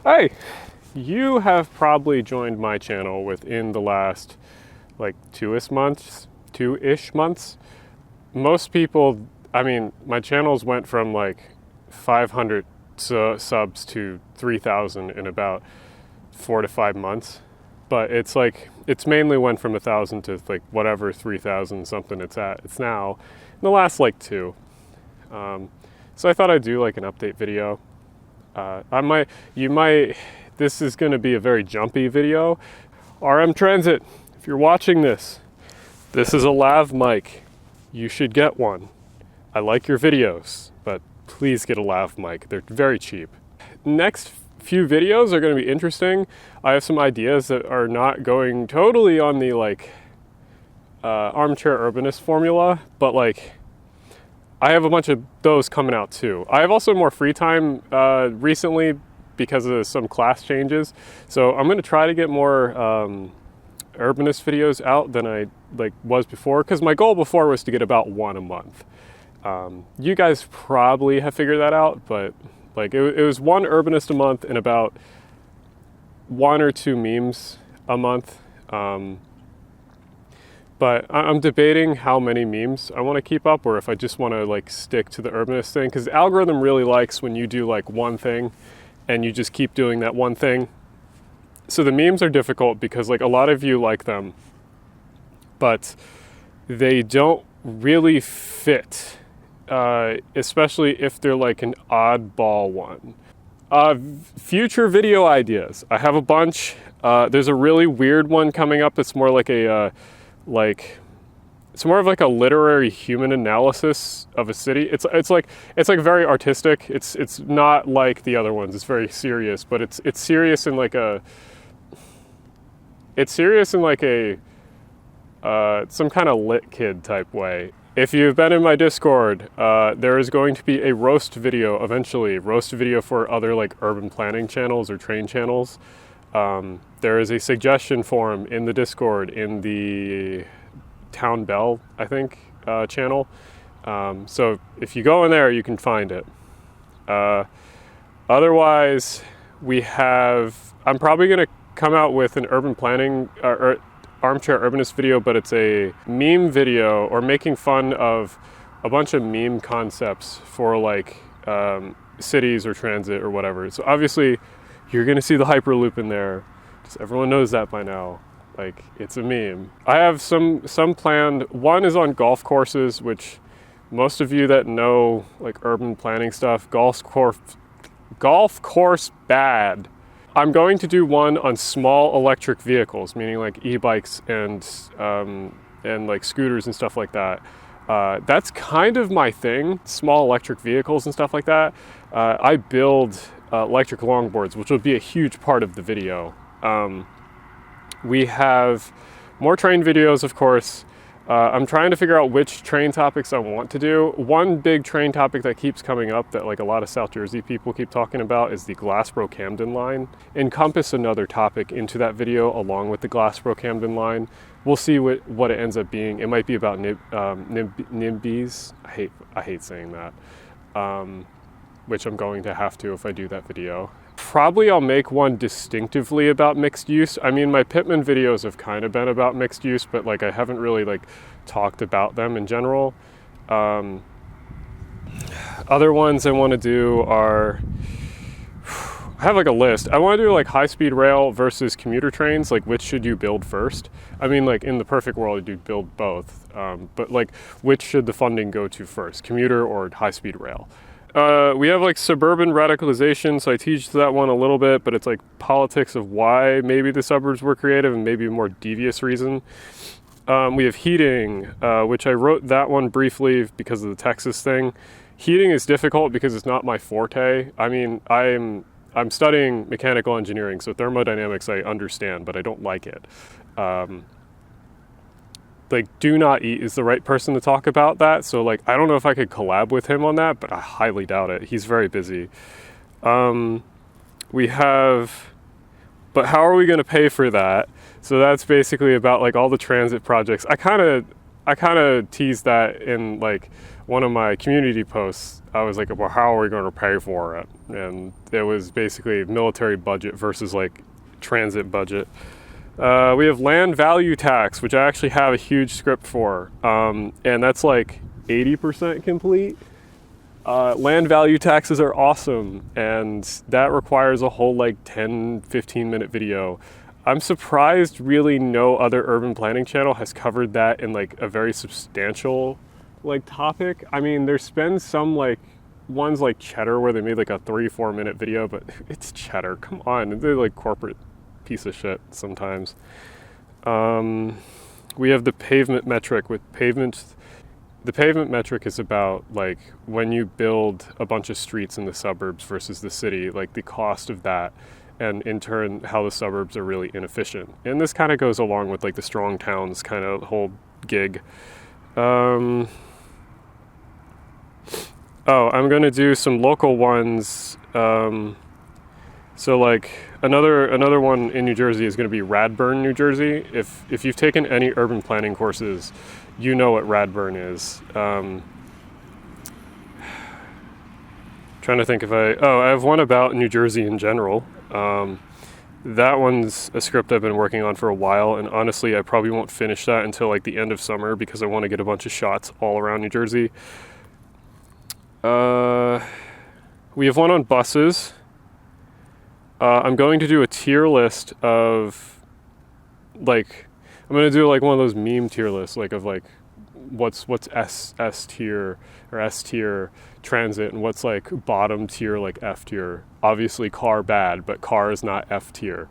Hi! You have probably joined my channel within the last like two-ish months. Most people, I mean, my channels went from like 500 subs to 3,000 in about 4 to 5 months. But it's mainly went from 1,000 to like whatever 3,000 something it's at. It's now in the last like two. So I thought I'd do like an update video. This is going to be a very jumpy video. RM Transit, if you're watching this is a lav mic. You should get one. I like your videos, but please get a lav mic. They're very cheap. Next few videos are going to be interesting. I have some ideas that are not going totally on the Armchair Urbanist formula, but I have a bunch of those coming out too. I have also more free time recently because of some class changes. So I'm going to try to get more urbanist videos out than I was before, because my goal before was to get about one a month. You guys probably have figured that out, but it was one urbanist a month and about 1 or 2 memes a month. But I'm debating how many memes I want to keep up, or if I just want to stick to the urbanist thing, because the algorithm really likes when you do one thing and you just keep doing that one thing. So the memes are difficult because a lot of you like them, but they don't really fit, especially if they're an oddball one. Future video ideas. I have a bunch. There's a really weird one coming up that's more like a it's more of a literary human analysis of a city. It's very artistic. It's not like the other ones. It's very serious, but it's serious in some kind of lit kid type way. If you've been in my Discord, there is going to be a roast video eventually. Roast video for other urban planning channels or train channels. There is a suggestion forum in the Discord in the Town Bell, I think, channel. So if you go in there, you can find it. Otherwise, I'm probably going to come out with an urban planning or Armchair Urbanist video, but it's a meme video, or making fun of a bunch of meme concepts for cities or transit or whatever. So obviously, you're going to see the Hyperloop in there. Just everyone knows that by now. It's a meme. I have some planned. One is on golf courses, which most of you that know urban planning stuff, golf course bad. I'm going to do one on small electric vehicles, meaning e-bikes and scooters and stuff like that. That's kind of my thing, small electric vehicles and stuff like that. I build electric longboards, which will be a huge part of the video. We have more train videos, of course. I'm trying to figure out which train topics I want to do. One big train topic that keeps coming up that a lot of South Jersey people keep talking about is the Glassboro-Camden line. Encompass another topic into that video along with the Glassboro-Camden line. We'll see what it ends up being. It might be about NIMBYs. I hate saying that. Which I'm going to have to if I do that video. Probably I'll make one distinctively about mixed use. I mean, my Pittman videos have kind of been about mixed use, but I haven't really talked about them in general. Other ones I want to do are, I have a list. I want to do high-speed rail versus commuter trains. Which should you build first? I mean, in the perfect world, you'd build both. But which should the funding go to first, commuter or high-speed rail? We have suburban radicalization, so I teach that one a little bit, but it's politics of why maybe the suburbs were creative and maybe a more devious reason. We have heating, which I wrote that one briefly because of the Texas thing. Heating is difficult because it's not my forte. I mean, I'm studying mechanical engineering, so thermodynamics I understand, but I don't like it. Do Not Eat is the right person to talk about that. So I don't know if I could collab with him on that, but I highly doubt it. He's very busy. We have, but how are we going to pay for that? So that's basically about all the transit projects. I kind of I kind of teased that in like one of my community posts. I was like, well, how are we going to pay for it? And it was basically military budget versus like transit budget. We have land value tax, which I actually have a huge script for, and that's like 80% complete. Land value taxes are awesome, and that requires a whole like 10-15 minute video. I'm surprised really no other urban planning channel has covered that in like a very substantial like topic. I mean, there's been some like ones like Cheddar where they made like a 3-4 minute video, but it's Cheddar, come on, they're like corporate piece of shit sometimes. We have the pavement metric with pavement. The pavement metric is about like when you build a bunch of streets in the suburbs versus the city, like the cost of that, and in turn how the suburbs are really inefficient. And this kind of goes along with like the strong towns kind of whole gig. I'm going to do some local ones. So like another one in New Jersey is going to be Radburn, New Jersey. If you've taken any urban planning courses, you know what Radburn is. Trying to think if I have one about New Jersey in general. That one's a script I've been working on for a while, and honestly I probably won't finish that until like the end of summer because I want to get a bunch of shots all around New Jersey. We have one on buses. I'm going to do a tier list of like, I'm going to do like one of those meme tier lists, like of like what's S tier or S tier transit and what's like bottom tier, like F tier. Obviously car bad, but car is not F tier.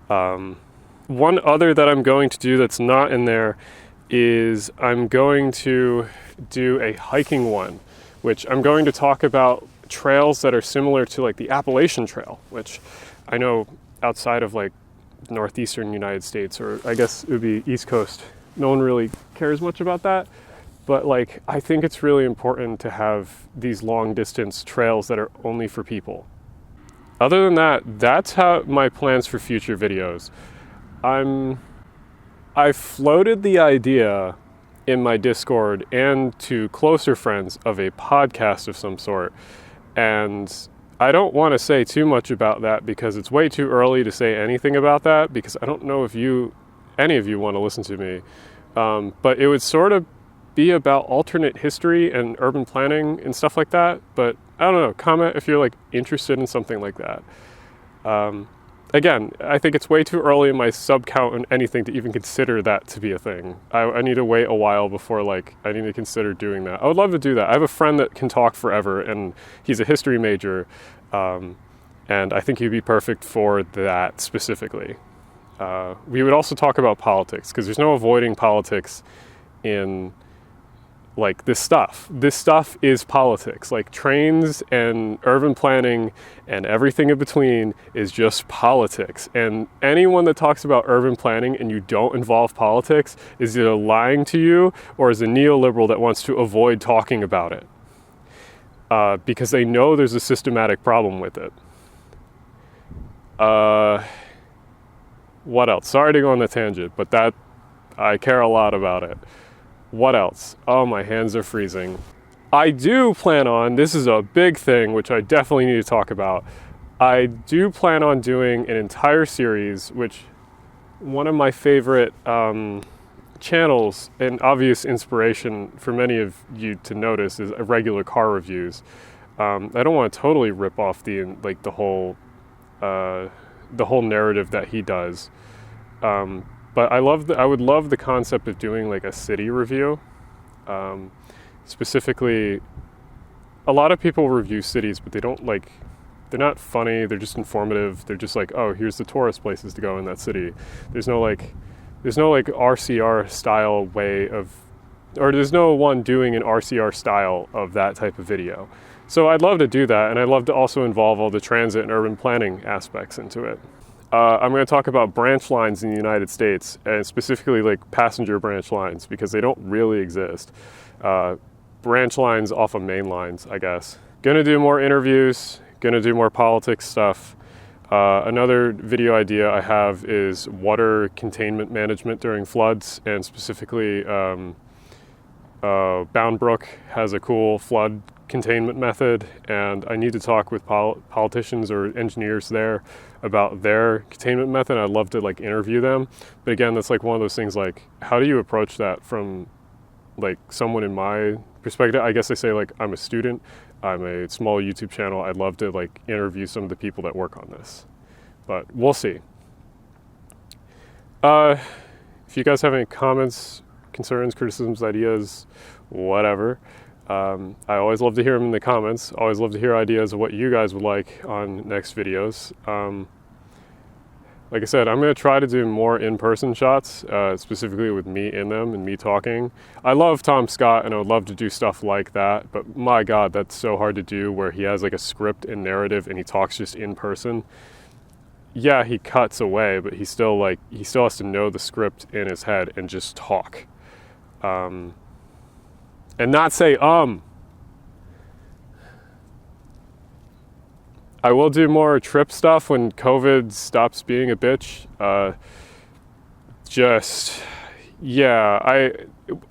One other that I'm going to do that's not in there is I'm going to do a hiking one, which I'm going to talk about trails that are similar to like the Appalachian Trail, which I know outside of like northeastern United States, or I guess it would be East Coast, no one really cares much about that. But like, I think it's really important to have these long distance trails that are only for people. Other than that, that's how my plans for future videos. I floated the idea in my Discord and to closer friends of a podcast of some sort. And I don't want to say too much about that because it's way too early to say anything about that, because I don't know if any of you want to listen to me. But it would sort of be about alternate history and urban planning and stuff like that. But I don't know, comment if you're like interested in something like that. Again, I think it's way too early in my sub count and anything to even consider that to be a thing. I need to wait a while before like I need to consider doing that. I would love to do that. I have a friend that can talk forever, and he's a history major, and I think he'd be perfect for that specifically. We would also talk about politics, because there's no avoiding politics in like this stuff. This stuff is politics. Like trains and urban planning and everything in between is just politics. And anyone that talks about urban planning and you don't involve politics is either lying to you or is a neoliberal that wants to avoid talking about it. Because they know there's a systematic problem with it. What else? Sorry to go on a tangent, but that I care a lot about it. What else? Oh, my hands are freezing. I do plan on, this is a big thing, which I definitely need to talk about. I do plan on doing an entire series, which one of my favorite channels and obvious inspiration for many of you to notice is regular car reviews. I don't want to totally rip off the whole narrative that he does. But I would love the concept of doing like a city review. Specifically, a lot of people review cities, but they're not funny, they're just informative. They're just like, oh, here's the tourist places to go in that city. There's no RCR style way of, or there's no one doing an RCR style of that type of video. So I'd love to do that, and I'd love to also involve all the transit and urban planning aspects into it. I'm going to talk about branch lines in the United States, and specifically like passenger branch lines, because they don't really exist. Branch lines off of main lines, I guess. Going to do more interviews, going to do more politics stuff. Another video idea I have is water containment management during floods, and specifically Bound Brook has a cool flood containment method, and I need to talk with politicians or engineers there about their containment method. I'd love to like interview them, but again, that's like one of those things, like how do you approach that from like someone in my perspective? I guess I say like I'm a student, I'm a small YouTube channel, I'd love to like interview some of the people that work on this, but we'll see. If you guys have any comments, concerns, criticisms, ideas, whatever, I always love to hear them in the comments. Always love to hear ideas of what you guys would like on next videos. Like I said, I'm going to try to do more in-person shots, specifically with me in them and me talking. I love Tom Scott and I would love to do stuff like that, but my God, that's so hard to do, where he has like a script and narrative and he talks just in person. Yeah, he cuts away, but he still has to know the script in his head and just talk. And not say, I will do more trip stuff when COVID stops being a bitch.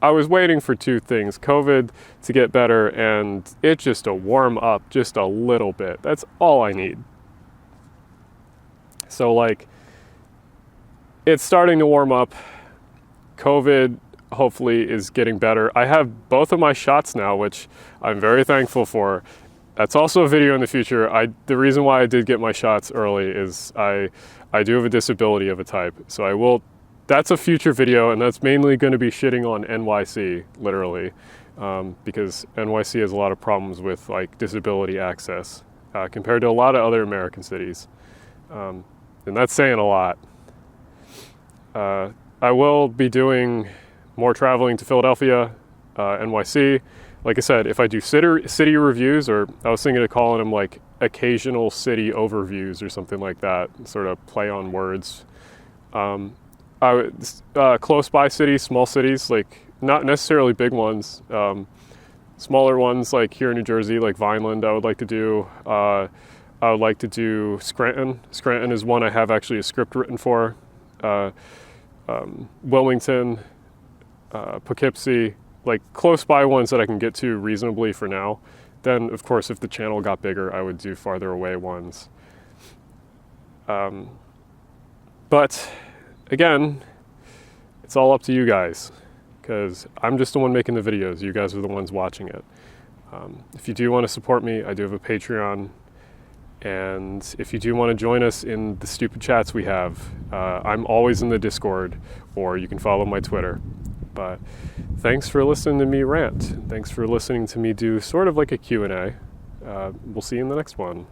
I was waiting for two things: COVID to get better and it just to warm up just a little bit. That's all I need. So like, it's starting to warm up. COVID hopefully is getting better. I have both of my shots now, which I'm very thankful for. That's also a video in the future. The reason why I did get my shots early is I do have a disability of a type. So that's a future video, and that's mainly going to be shitting on NYC, literally, because NYC has a lot of problems with like disability access compared to a lot of other American cities. And that's saying a lot. I will be doing more traveling to Philadelphia, NYC. Like I said, if I do city reviews, or I was thinking of calling them like occasional city overviews or something like that, sort of play on words. Close by cities, small cities, like not necessarily big ones, smaller ones like here in New Jersey, like Vineland, I would like to do. I would like to do Scranton. Scranton is one I have actually a script written for. Wilmington, Poughkeepsie, like close by ones that I can get to reasonably for now. Then, of course, if the channel got bigger, I would do farther away ones. But again, it's all up to you guys, because I'm just the one making the videos. You guys are the ones watching it. If you do want to support me, I do have a Patreon. And if you do want to join us in the stupid chats we have, I'm always in the Discord, or you can follow my Twitter. But thanks for listening to me rant. Thanks for listening to me do sort of like a Q&A. We'll see you in the next one.